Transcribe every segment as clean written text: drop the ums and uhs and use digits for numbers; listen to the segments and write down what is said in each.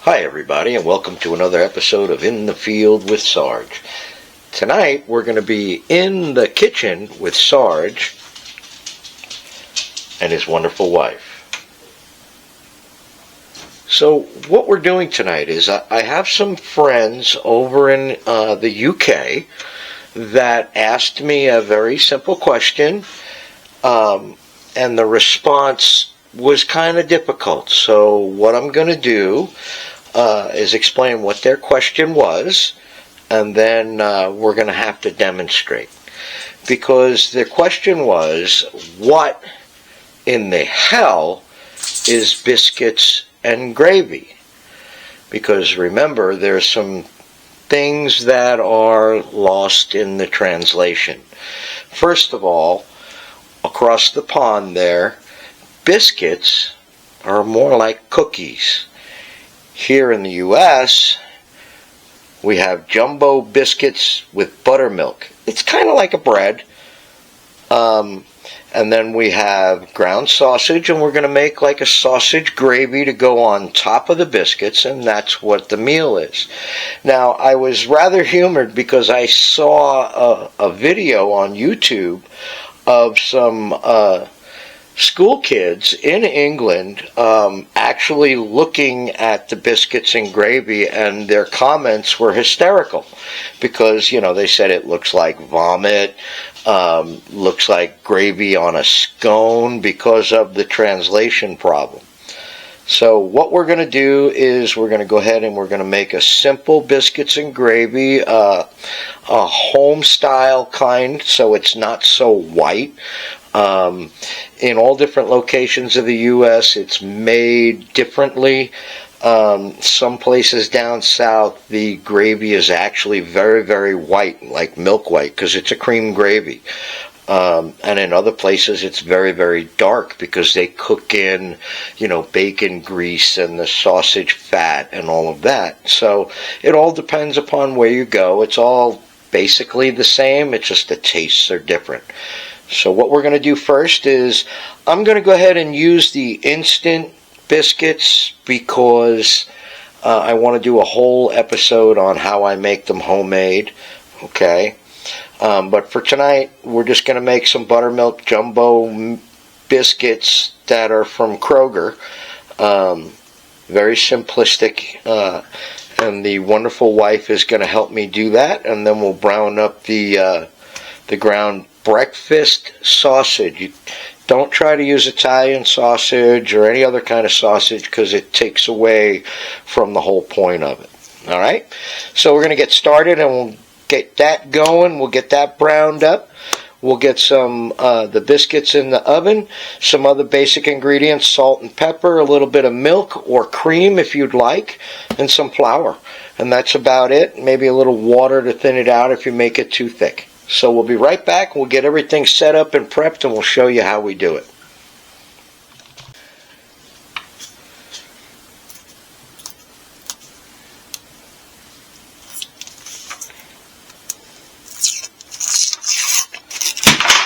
Hi everybody, and welcome to another episode of In the Field with Sarge. Tonight we're going to be in the kitchen with Sarge and his wonderful wife. So what we're doing tonight is I have some friends over in the UK that asked me a very simple question, and the response was kind of difficult. So what I'm going to do is explain what their question was, and then we're going to have to demonstrate. Because their question was, what in the hell is biscuits and gravy? Because remember, there's some things that are lost in the translation. First of all, across the pond there, biscuits are more like cookies. Here in the U.S., we have jumbo biscuits with buttermilk. It's kind of like a bread. And then we have ground sausage, and we're going to make like a sausage gravy to go on top of the biscuits, and that's what the meal is. Now, I was rather humored because I saw a video on YouTube of some school kids in England actually looking at the biscuits and gravy, and their comments were hysterical because, you know, they said it looks like vomit, looks like gravy on a scone because of the translation problem. So what we're going to do is we're going to go ahead and we're going to make a simple biscuits and gravy, a home style kind, so it's not so white. In all different locations of the U.S., it's made differently. Some places down south, the gravy is actually very, very white, like milk white, because it's a cream gravy. And in other places, it's very, very dark because they cook in, bacon grease and the sausage fat and all of that. So it all depends upon where you go. It's all basically the same. It's just the tastes are different. So what we're going to do first is I'm going to go ahead and use the instant biscuits because I want to do a whole episode on how I make them homemade. Okay. But for tonight, we're just going to make some buttermilk jumbo biscuits that are from Kroger. Very simplistic. And the wonderful wife is going to help me do that. And then we'll brown up the ground breakfast sausage. You don't try to use Italian sausage or any other kind of sausage because it takes away from the whole point of it. All right? So we're going to get started and we'll get that going. We'll get that browned up. We'll get some the biscuits in the oven, some other basic ingredients, salt and pepper, a little bit of milk or cream if you'd like, and some flour. And that's about it. Maybe a little water to thin it out if you make it too thick. So we'll be right back. We'll get everything set up and prepped, and we'll show you how we do it.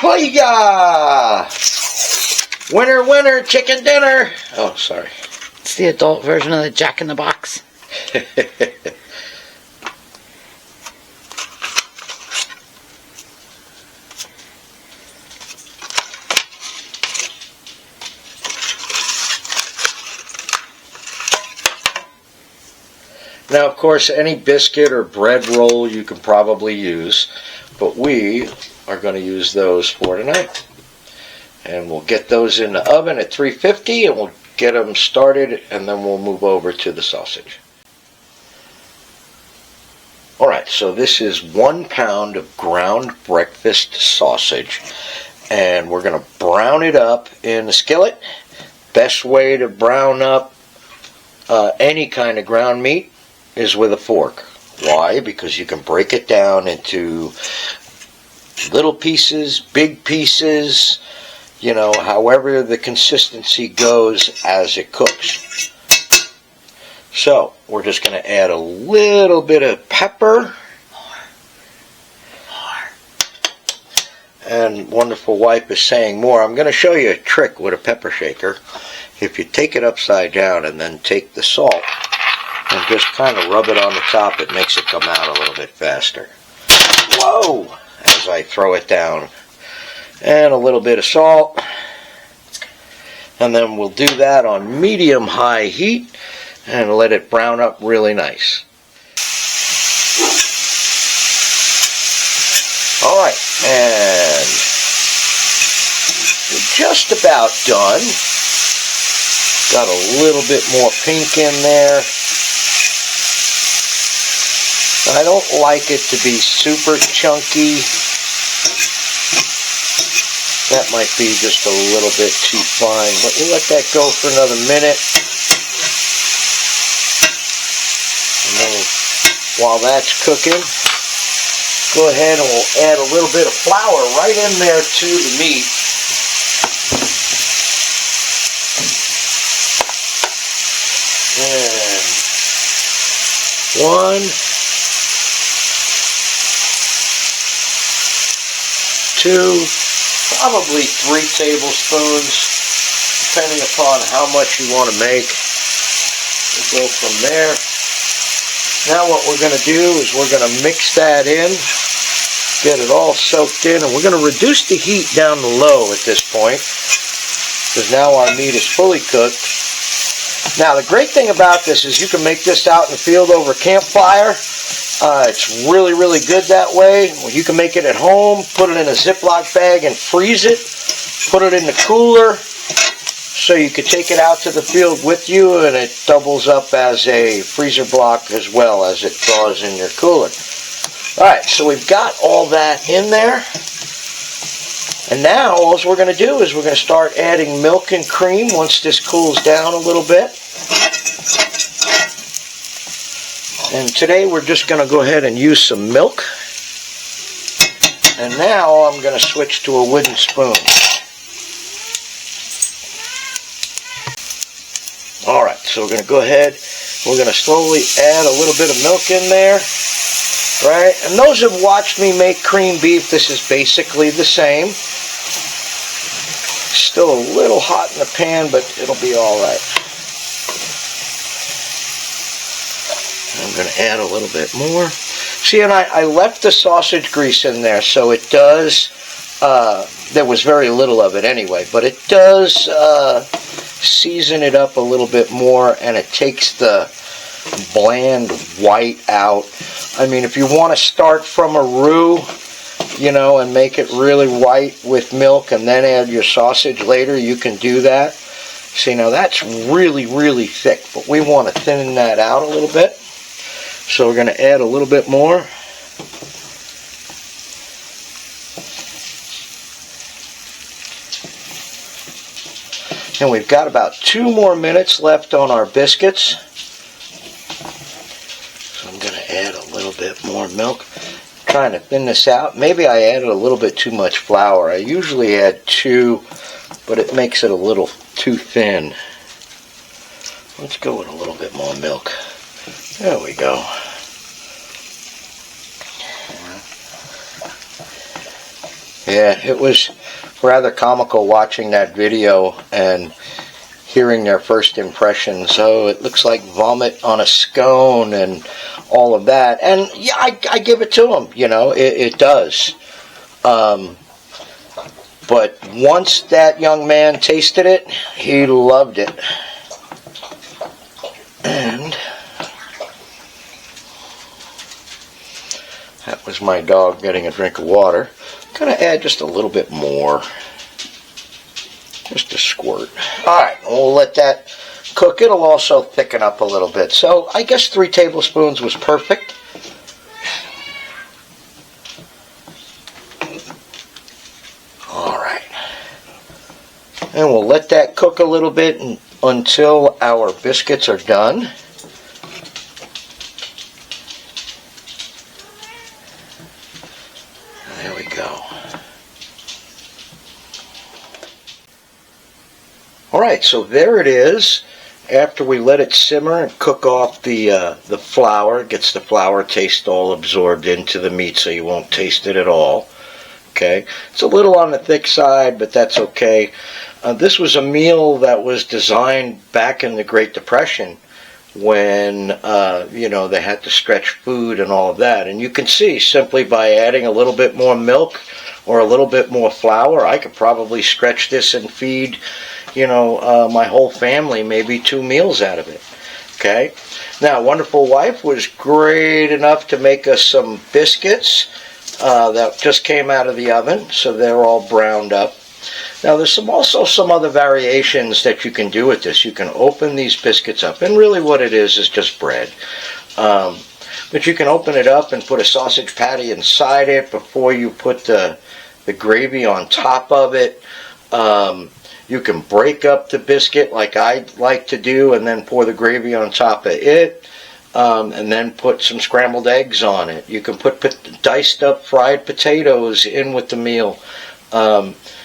Hi-ya! Winner, winner, chicken dinner! Oh, sorry. It's the adult version of the Jack in the Box. Now, of course, any biscuit or bread roll you can probably use, but we are going to use those for tonight. And we'll get those in the oven at 350, and we'll get them started, and then we'll move over to the sausage. Alright, so this is 1 pound of ground breakfast sausage, and we're going to brown it up in a skillet. Best way to brown up any kind of ground meat is with a fork. Why? Because you can break it down into little pieces, big pieces, however the consistency goes as it cooks. So, we're just going to add a little bit of pepper. And wonderful wife is saying more. I'm going to show you a trick with a pepper shaker. If you take it upside down and then take the salt and just kind of rub it on the top. It makes it come out a little bit faster. Whoa! As I throw it down. And a little bit of salt. And then we'll do that on medium-high heat and let it brown up really nice. Alright, and we're just about done. Got a little bit more pink in there. I don't like it to be super chunky. That might be just a little bit too fine, but we'll let that go for another minute. And then while that's cooking, go ahead and we'll add a little bit of flour right in there to the meat. And 1, 2, probably 3 tablespoons, depending upon how much you want to make. We'll go from there. Now what we're going to do is we're going to mix that in, get it all soaked in, and we're going to reduce the heat down to low at this point, because now our meat is fully cooked. Now the great thing about this is you can make this out in the field over campfire. It's really, really good that way. You can make it at home, put it in a Ziploc bag and freeze it. Put it in the cooler so you can take it out to the field with you, and it doubles up as a freezer block as well as it thaws in your cooler. Alright, so we've got all that in there. And now all we're going to do is we're going to start adding milk and cream once this cools down a little bit. And today we're just going to go ahead and use some milk. And now I'm going to switch to a wooden spoon. Alright, so we're going to go ahead, we're going to slowly add a little bit of milk in there. Right, and those who have watched me make cream beef, this is basically the same. Still a little hot in the pan, but it'll be alright. I'm going to add a little bit more. See, and I left the sausage grease in there, so it does, there was very little of it anyway, but it does season it up a little bit more, and it takes the bland white out. I mean, if you want to start from a roux, you know, and make it really white with milk and then add your sausage later, you can do that. See, now that's really, really thick, but we want to thin that out a little bit. So we're going to add a little bit more. And we've got about 2 more minutes left on our biscuits. So I'm going to add a little bit more milk. I'm trying to thin this out. Maybe I added a little bit too much flour. I usually add 2, but it makes it a little too thin. Let's go with a little bit more milk. There we go. Yeah, it was rather comical watching that video and hearing their first impressions. Oh, it looks like vomit on a scone and all of that. And yeah, I give it to them, you know, it does. But once that young man tasted it, he loved it. And that was my dog getting a drink of water. I'm going to add just a little bit more. Just a squirt. Alright, we'll let that cook. It'll also thicken up a little bit. So I guess 3 tablespoons was perfect. Alright. And we'll let that cook a little bit until our biscuits are done. There we go. Alright, so there it is. After we let it simmer and cook off the flour, it gets the flour taste all absorbed into the meat, so you won't taste it at all. Okay, it's a little on the thick side, but that's okay. This was a meal that was designed back in the Great Depression when they had to stretch food and all of that. And you can see, simply by adding a little bit more milk or a little bit more flour, I could probably stretch this and feed my whole family maybe 2 meals out of it. Okay, now Wonderful Wife was great enough to make us some biscuits that just came out of the oven, so they're all browned up. Now there's also some other variations that you can do with this. You can open these biscuits up, and really what it is just bread. But you can open it up and put a sausage patty inside it before you put the gravy on top of it. You can break up the biscuit like I like to do and then pour the gravy on top of it, and then put some scrambled eggs on it. You can put diced up fried potatoes in with the meal.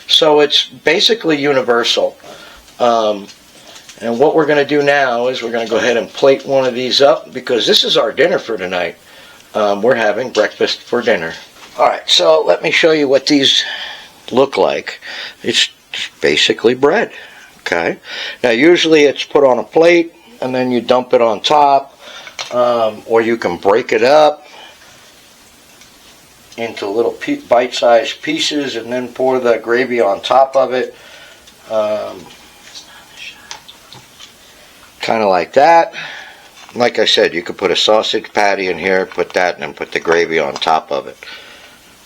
So it's basically universal. And what we're going to do now is we're going to go ahead and plate one of these up, because this is our dinner for tonight. We're having breakfast for dinner. Alright, so let me show you what these look like. It's basically bread. Okay. Now usually it's put on a plate and then you dump it on top, or you can break it up into little bite-sized pieces and then pour the gravy on top of it, kind of like that. Like I said, you could put a sausage patty in here, put that, and then put the gravy on top of it.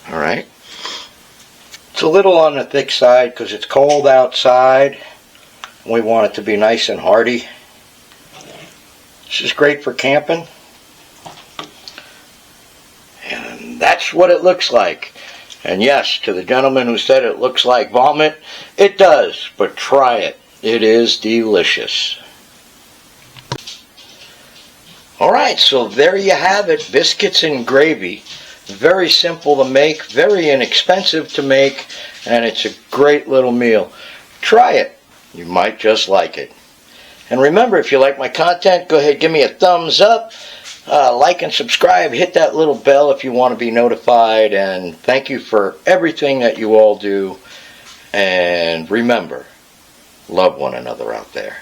Alright, it's a little on the thick side because it's cold outside. We want it to be nice and hearty. This is great for camping. And that's what it looks like. And yes, to the gentleman who said it looks like vomit, it does, but try it. It is delicious. Alright, so there you have it, biscuits and gravy. Very simple to make, very inexpensive to make, and it's a great little meal. Try it. You might just like it. And remember, if you like my content, go ahead, give me a thumbs up. Like and subscribe. Hit that little bell if you want to be notified. And thank you for everything that you all do. And remember, love one another out there.